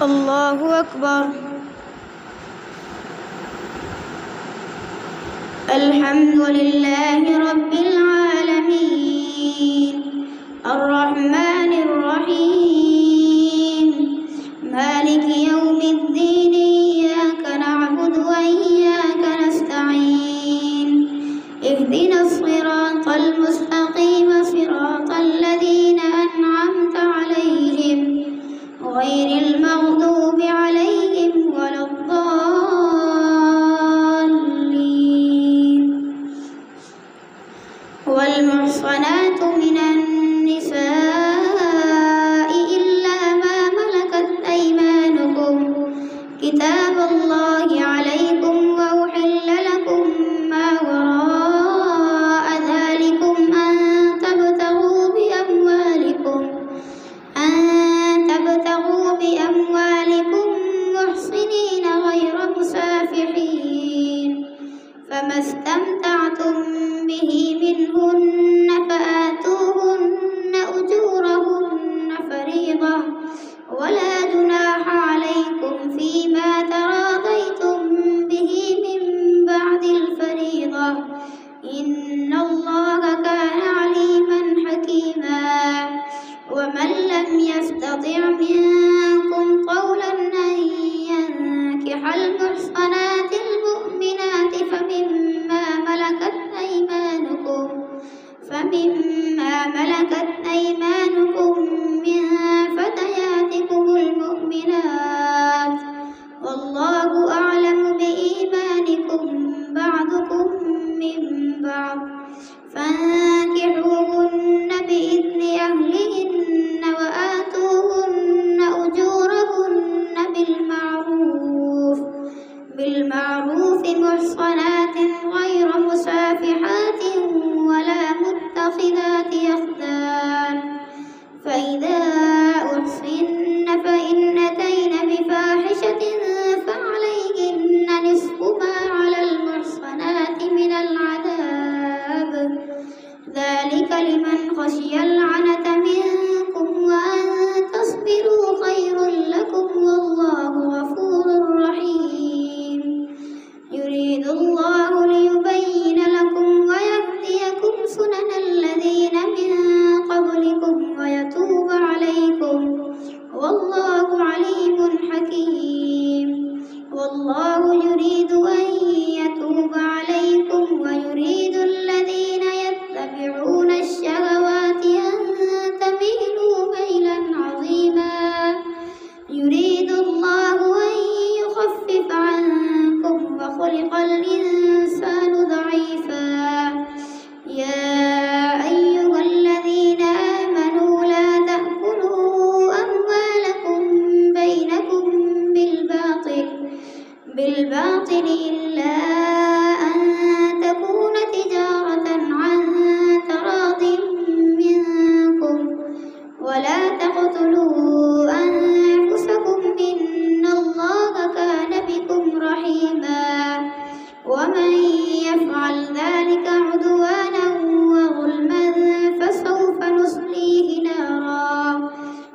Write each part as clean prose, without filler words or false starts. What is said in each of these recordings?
الله أكبر. الحمد لله رب العالمين الرحمن الرحيم مالك يوم الدين إياك نعبد وإياك نستعين اهدنا الصراط المستقيم صراط الذين أنعمت عليهم غير المغضوب عليهم ولا الضالين. والمحصنات من النساء إلا ما ملكت أيمانكم كتاب الله عليكم وأحل لكم ما وراء ذلكم أن تبتغوا بأموالكم محصنين غير مسافحين فما استمتعتم به منهن فآتوهن أجورهن فريضة ولا جناح عليكم فيما تراضيتم به من بعد الفريضة إن الله كان عليما حكيما. ومن لم يستطع منكم قولا أن ينكح المحصنات المؤمنات فمما ملكت أيمانكم من فتياتكم المؤمنات والله أعلم بإيمانكم بعضكم من بعض فانكحوهن بإذن أهلهن وآتوهن أجورهن بالمعروف محصنات غير مسافحات ولا متخذات أخدان فإذا أحصن فإن أتين بفاحشة فعليهن نصف ما على المحصنات من العذاب ذلك لمن خشي العنة منكم وأن تصبروا خير لكم والله غفور رحيم. يريد الله ليبين لكم ويهديكم سنن الذين من قبلكم ويتوب عليكم والله عليم حكيم. والله يريد أن يتوب عليكم ويريد الذين يتبعون الشهوات أن تميلوا ميلا عظيما. يريد الله أن يخفف عنكم وخلق الإنسان ضعيفا. يا أيها الذين آمنوا لا تأكلوا أموالكم بينكم بالباطل إلا أن تكون تجارة عن تراض منكم ولا تقتلوا أنفسكم إن الله كان بكم رحيما. ومن يفعل ذلك عدوانا وظلما فسوف نصليه نارا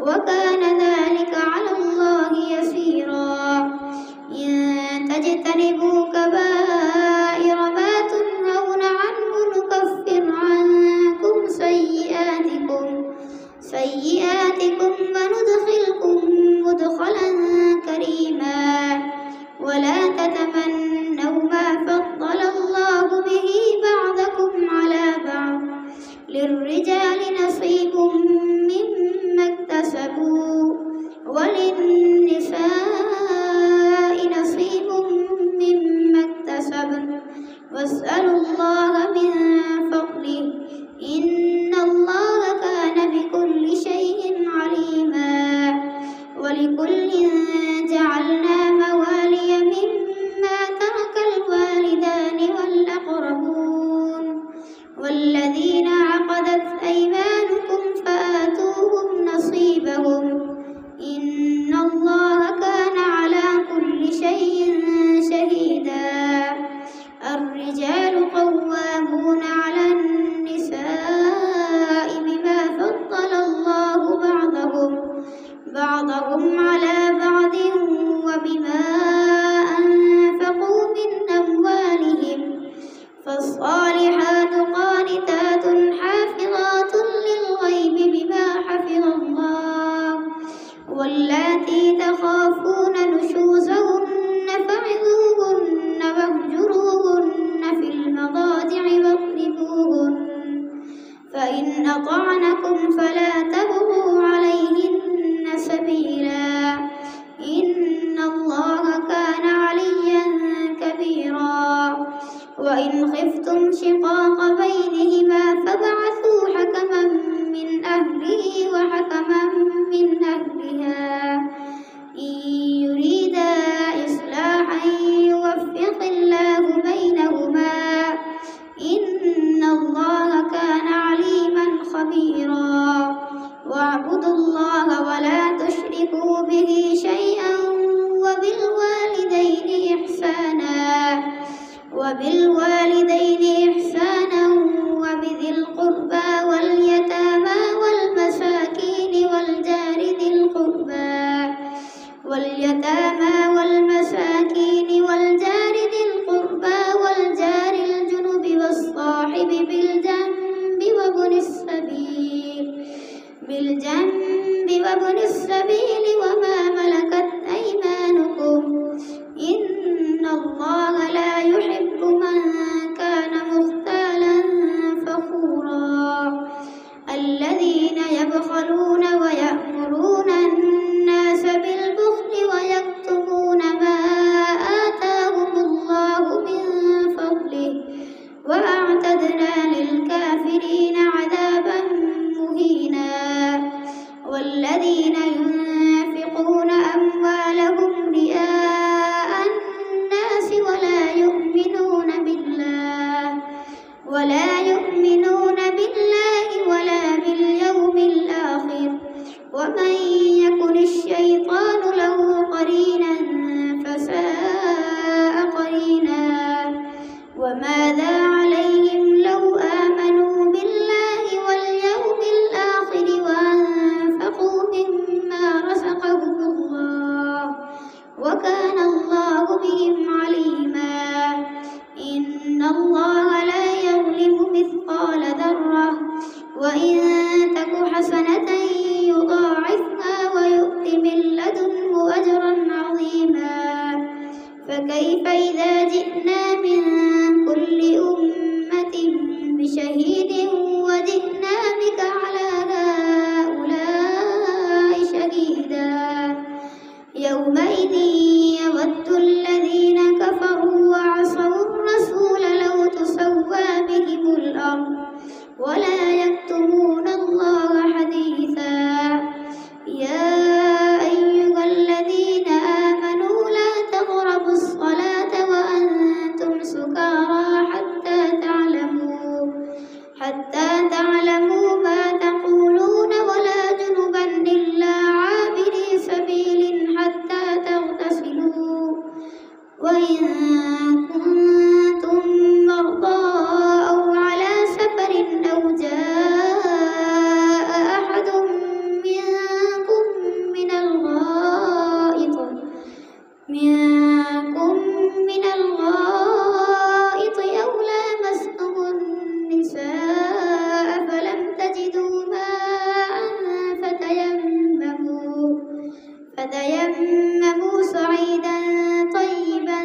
وكان ذلك على الله يسيرا. إن تجتنبوا كبائر ما تنهون عنه نكفر عنكم سيئاتكم وندخلكم مدخلا كريما. ولا تتمنوا ما فضل الله به بعضكم على بعض للرجال نصيب مما اكتسبوا وللنساء نصيب مما اكتسبن واسألوا الله من فضله إن الله كان بكل شيء عليما. ولكل جعلنا موالي مما ترك الوالدان أهله وحكما من أهلها إن يريدا إصلاحا يوفق الله بينهما إن الله كان عليما خبيرا واعبدوا الله ولا تشركوا به شيئا وبالوالدين إحسانا وبذي القربى واليتامى والمساكين والجار ذي القربى والجار الجنب والصاحب بالجنب وابن السبيل وما ملكت أيمانكم إن الله لا يحب من كان مختالا فخورا الذين يبخلون ويأمرون الناس بالبخل ويكتمون ما آتاهم الله من فضله وأعتدنا للكافرين عذابا مهينا والذين ينفقون أموالهم رئاء الناس ولا يؤمنون بالله ولا باليوم الآخر ومن يكن الشيطان له قرينا فساء قرينا وماذا عليهم لو آمنوا بالله واليوم الآخر وأنفقوا مما رزقهم الله وكان الله بهم عليما إن الله لا يظلم مثقال ذرة وإن تك حسنة يضاعفها ويؤت من لدنه أجرا عظيما فكيف إذا جئنا من كل أمة بشهيد وجئنا بك على هؤلاء شهيدا يومئذ يود الذين كفروا وعصوا الرسول لو تسوى بهم الأرض ولا يكتمون الله حديثا يا أيها الذين آمنوا لا تقربوا الصلاة وأنتم سكارى حتى تعلموا ما تقولون ولا جنبا إلا عابري سبيل حتى تغتسلوا وإن كنتم مرضى أو على سفر أو جاء أحد منكم من الغائط أو لامستم النساء فلم تجدوا ماء فتيمموا صعيدا طيبا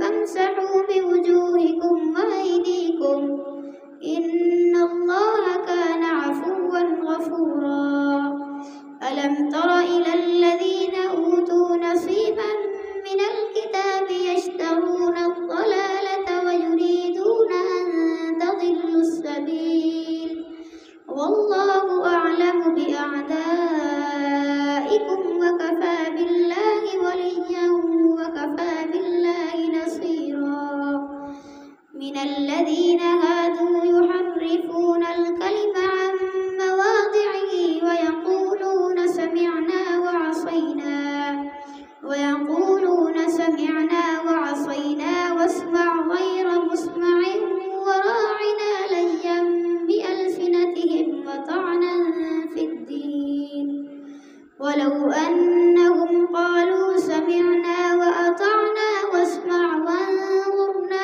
فامسحوا بوجوهكم وأيديكم إن الله كان عفوا غفورا ألم تر إلى الذين أوتوا نصيبا من الكتاب يشترون الضلالة ويريدون أن تضلوا السبيل والله أعلم بأعدائكم وكفى بالله وليا وكفى بالله نصيرا من الذين هادوا يحرفون الكلم عن مواضعه ويقولون سمعنا وعصينا واسمع غير مسمع وراعنا ليا بألسنتهم وطعنا في الدين ولو أنهم قالوا سمعنا وأطعنا واسمع وانظرنا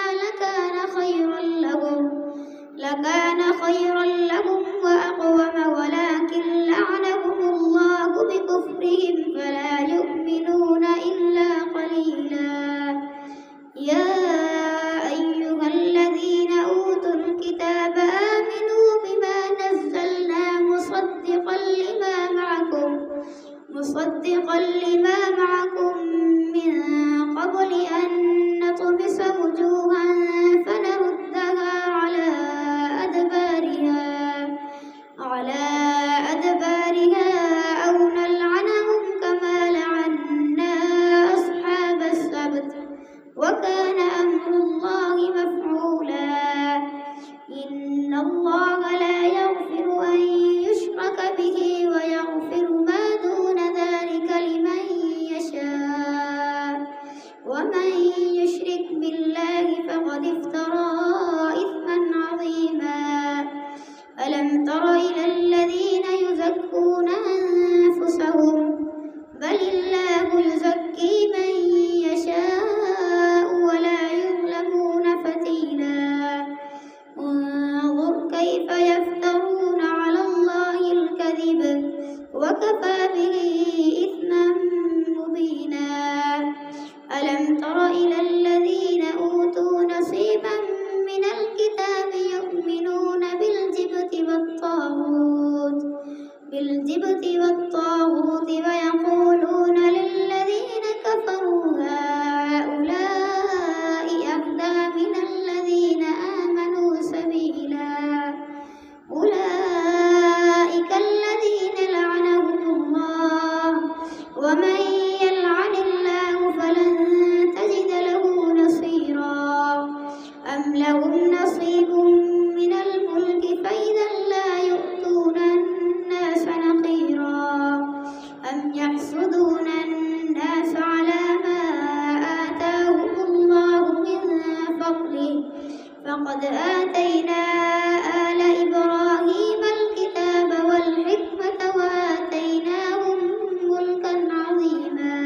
لكان خيرا لهم وأقوم ولكن لعنهم الله بكفرهم فلا يؤمنون إلا قليلا يا أيها الذين أوتوا الكتاب آمنوا بما نزلنا مصدقا لما معكم من قبل أن نطمس وجوها فنردها على أدبارها وكفى به إثما مبينا. ألم تر إلى الذين أوتوا نصيبا من الكتاب يؤمنون بالجبت والطاغوت ويقولون للذين كفروا هؤلاء أهدى من الذين آمنوا سبيلا. أولئك الذين لعنهم الله ومن يلعن الله فلن تجد له نصيرا. أم لهم نصيب من الملك فإذا لا يؤتون الناس نقيرا. أم يحسدون الناس على ما آتاهم الله من فضله فقد آتينا آل إبراهيم الكتاب والحكمة وآتيناهم ملكا عظيما.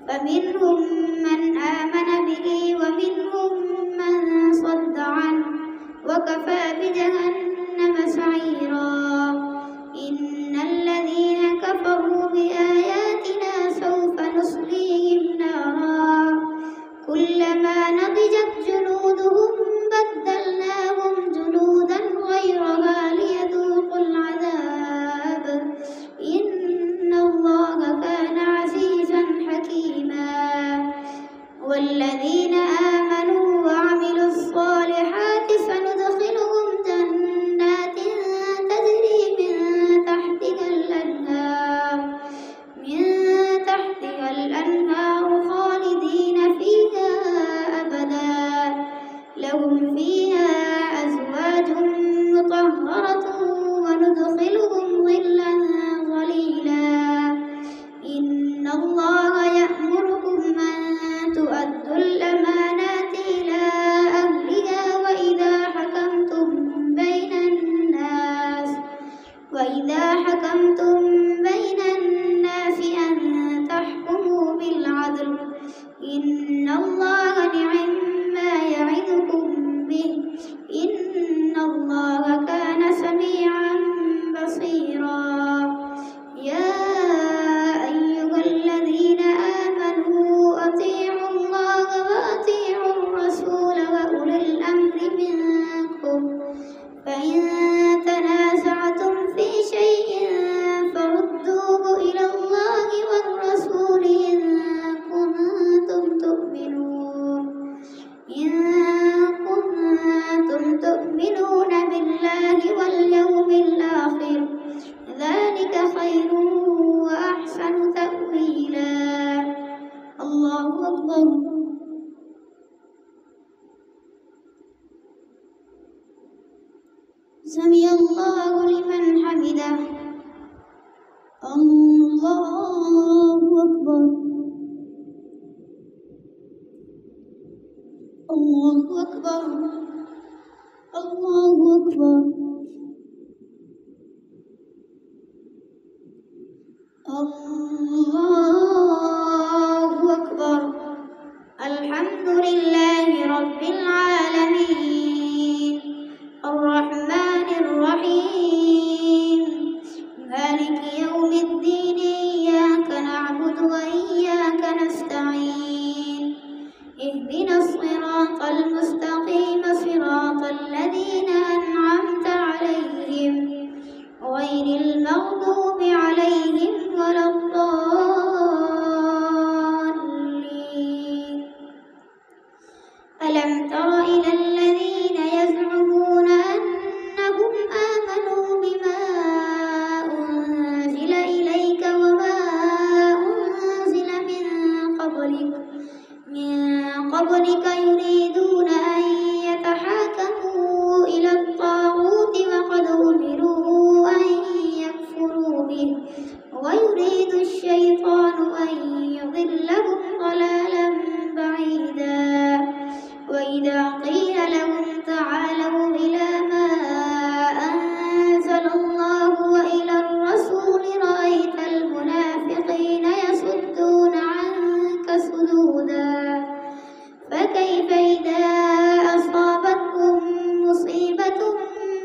فمنهم من آمن به ومنهم من صد عنه وكفى بجهنم سعيرا. إن الذين كفروا بآياتنا سوف نصليهم نارا كلما نضجت جلودهم بدلناهم جلودا غيرها ليذوقوا العذاب إن الله كان عزيزا حكيما. والذين آمنوا وعملوا الصالحات سندخلهم جنات تجري من تحتها الأنهار خالدين فيها أبدا. لهم فيها أزواج مطهرة وندخلهم ظلا ظليلا. إن الله يأمركم أن تؤدوا الأمانات إلى أهلها وإذا حكمتم بين الناس أن تحكموا بالعدل. إن الله نعم ما يعظكم به إن الله كان سميعا بصيرا. يا أيها الذين آمنوا أطيعوا الله وأطيعوا الرسول وأولي الأمر منكم فإن تنازعتم في شيء فردوه إلى الله والرسول إن كنتم تؤمنون بالله واليوم الآخر ذلك خير وأحسن تأويلا. الله أكبر. سمع الله لمن حمده. الله أكبر. الله أكبر. الله أكبر. الله أكبر. الحمد لله رب العالمين الرحمن الرحيم مالك يوم الدين إياك نعبد وإياك نستعين اهدنا الصراط المستقيم صراط الذين أنعمت عليهم غير المغضوب عليهم ولا الضالين. ألم تر إلى الذين يزعمون أنهم آمنوا بما أنزل إليك وما أنزل من قبلك يريدون أن يتحاكموا إلى الطاغوت وقد أمروا أن يكفروا به ويريد الشيطان أن يضلهم ضلالا بعيدا. وإذا قيل لهم تعالوا إلى ما أنزل الله وإلى الرسول رأيت المنافقين يصدون عنك صدودا. فكيف إذا أصابتهم مصيبة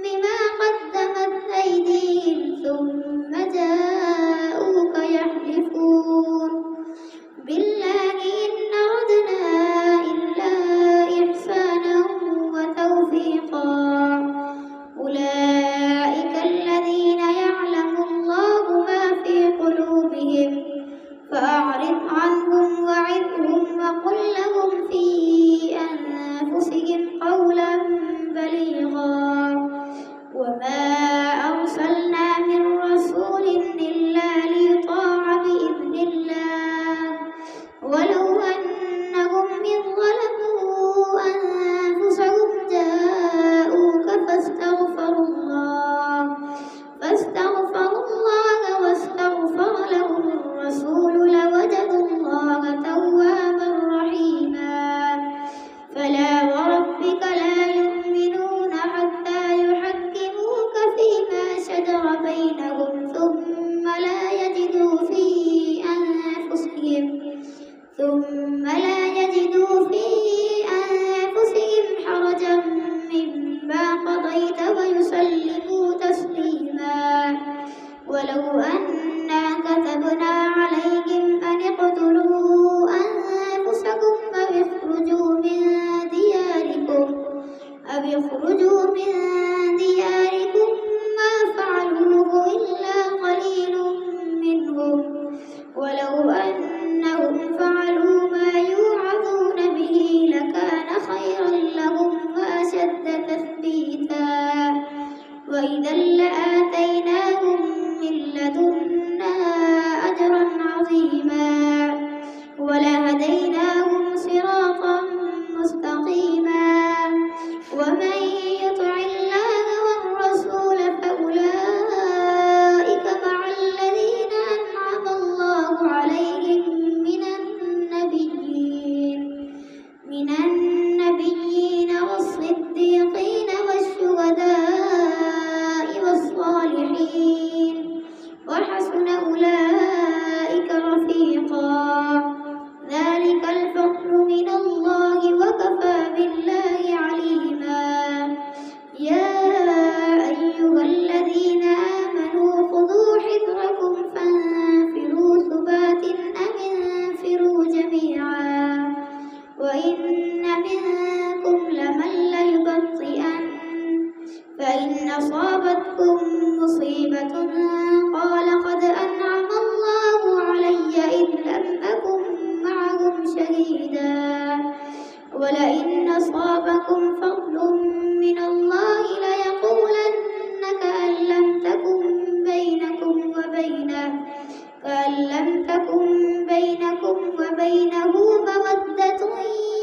بما قدمت أيديهم ثم جاءوا أنا كتبنا عليهم أن اقتلوا أنفسكم أو اخرجوا من دياركم ما فعلوه إلا قليل منهم ولو أنهم فعلوا ما يوعظون به لكان خيرا لهم وأشد تثبيتا وإذا لآتيناهم من لدنا أجرا عظيما ولهديناهم صراطا مستقيما ومن يطع الله والرسول فأولئك مع الذين أنعم الله عليهم من النبيين والصديقين والشهداء والصالحين وحسن أولئك رفيقا ذلك الفضل من الله وكفى بالله عليما يا أيها الذين آمنوا خذوا حذركم فانفروا ثبات أو انفروا جميعا وإن منكم لمن ليبطئن فإن أصابتكم مصيبة قال قد أنعم الله علي إذ لم أكن معهم شهيدا ولئن أصابكم فضل من الله ليقولن كأن لم تكن بينكم وبينه مودة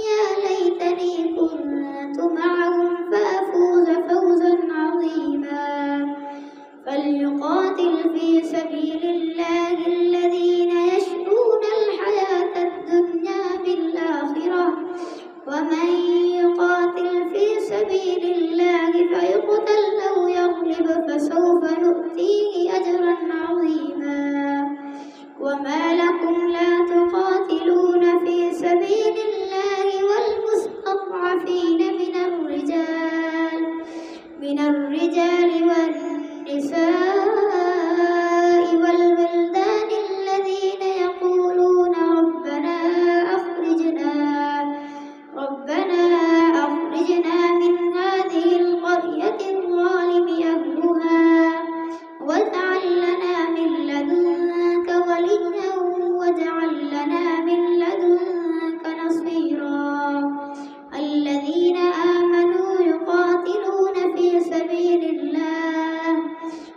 يا ليتني كنت معهم فأفوز فوزا عظيما فليقاتل في سبيل الله الذين يشرون الحياة الدنيا بالآخرة ومن يقاتل في سبيل الله فيقتل أو يغلب فسوف نؤتيه أجرا عظيما وما لكم لا تقاتلون في سبيل الله والمستضعفين من الرجال والنساء والولدان الذين يقولون ربنا أخرجنا من هذه القرية الظالم أهلها واجعل لنا من لدنك وليا واجعل لنا من لدنك نصيرا الذين آمنوا يقاتلون في سبيل الله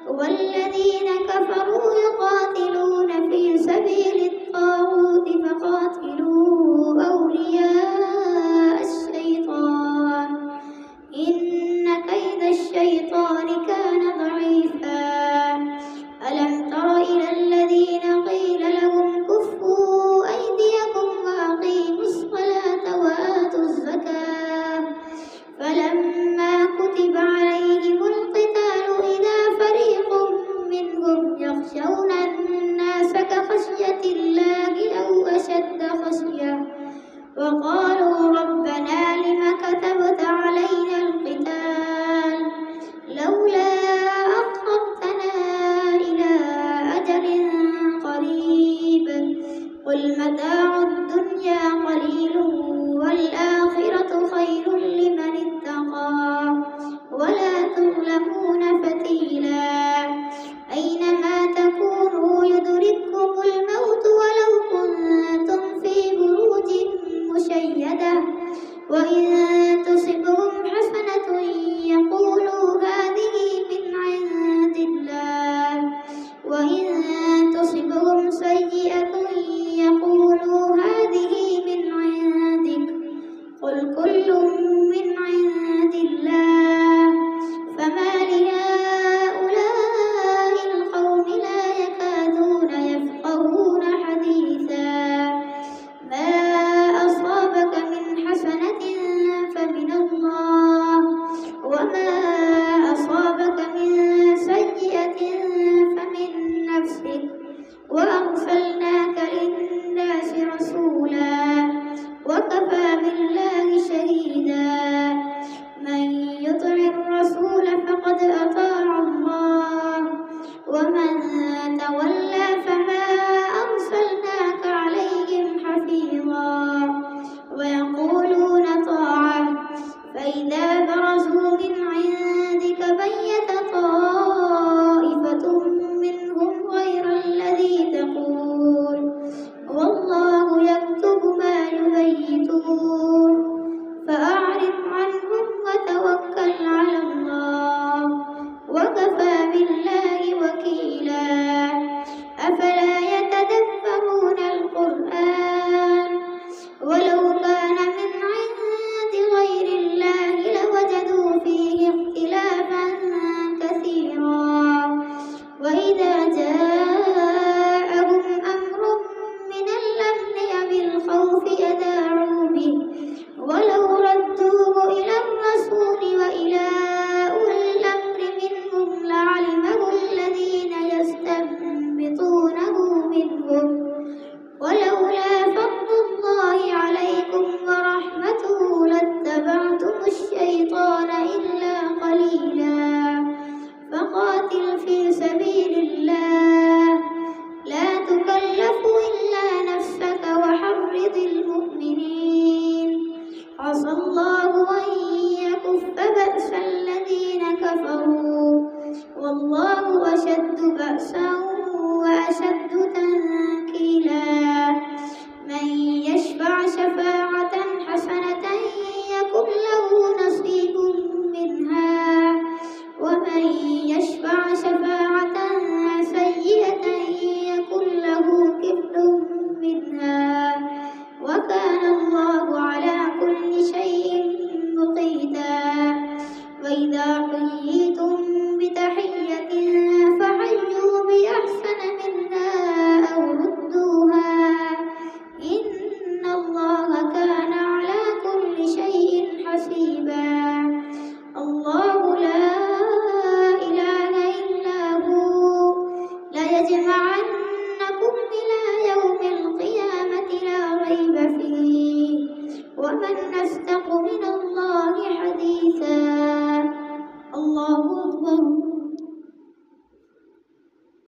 والذين كفروا يقاتلون في سبيل الطاغوت فقاتلوا أولياء الشيطان إن كيد الشيطان كان ضعيفا ألم تر إلى الذين قيل لهم كفوا أيديكم وأقيموا الصلاة وآتوا الزكاة فلما كتب عليهم القتال إذا فريق منهم يخشون الناس كخشية الله أو أشد خشية وقالوا ربنا لم كتبت علينا القتال لولا أخرتنا إلى أجل قريب قل متاع الدنيا قليل والآخرة خير لمن اتقى ولا تظلمون فتيلا أينما تكونوا يدرككم الموت ولو كنتم في بروج مشيدة وإن تصبهم حسنة يقولوا هذه من ربكم ولولا فضل الله عليكم ورحمته لاتبعتم الشيطان إلا قليلا فقاتل في سبيل الله لا تكلف إلا نفسك وحرض المؤمنين عسى الله أن يكف بأس الذين كفروا والله أشد بأسا وأشد تنكيلا من يشفع شفاعة حسنة يكن له نصيب منها ومن يشفع شفاعة سيئة يكن له كفل منها وكان الله على كل شيء مقيتا وإذا حييتم بتحية فحيوا بأحسن منها أو ردوها إن الله كان على كل شيء حسيبا الله لا إله إلا هو ليجمعنكم إلى يوم القيامة لا ريب فيه ومن أصدق من الله حديثا